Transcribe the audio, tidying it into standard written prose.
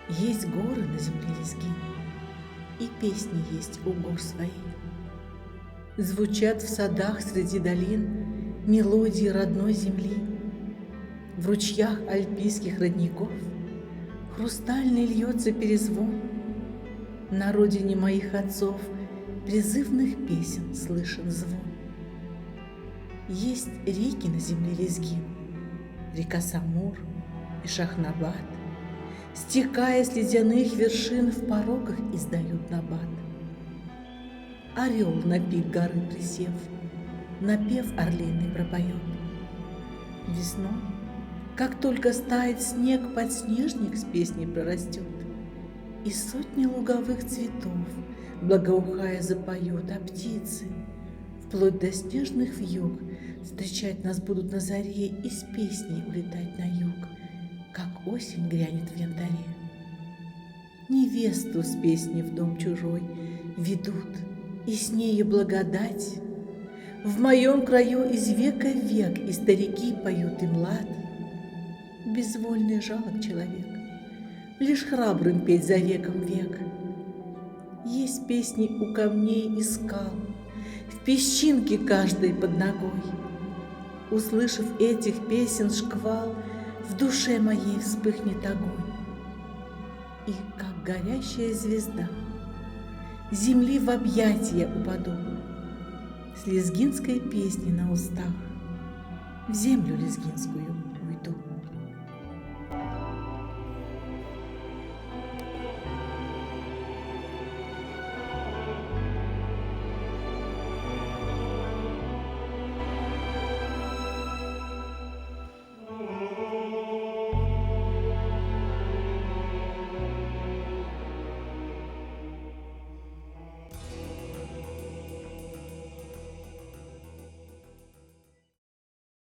Есть горы на земле Лезгин, и песни есть у гор своих. Звучат в садах среди долин мелодии родной земли. В ручьях альпийских родников хрустальный льется перезвон. На родине моих отцов призывных песен слышен звон. Есть реки на земле Лезгин, река Самур и Шахнабад, стекая с ледяных вершин, в порогах издают набат. Орел на пик горы присев, напев орлиный пропоет. Весной, как только стает снег, подснежник с песней прорастет, и сотни луговых цветов, благоухая, запоют, а птицы, вплоть до снежных вьюг, встречать нас будут на заре и с песней улетать на юг, как осень грянет в янтаре. Невесту с песней в дом чужой ведут, и с нею благодать. В моем краю из века в век и старики поют, и млад. Безвольный жалок человек, лишь храбрым петь за веком век. Есть песни у камней и скал, в песчинке каждой под ногой. Услышав этих песен шквал, в душе моей вспыхнет огонь. И, как горящая звезда, земли в объятия упаду, с лезгинской песней на устах в землю лезгинскую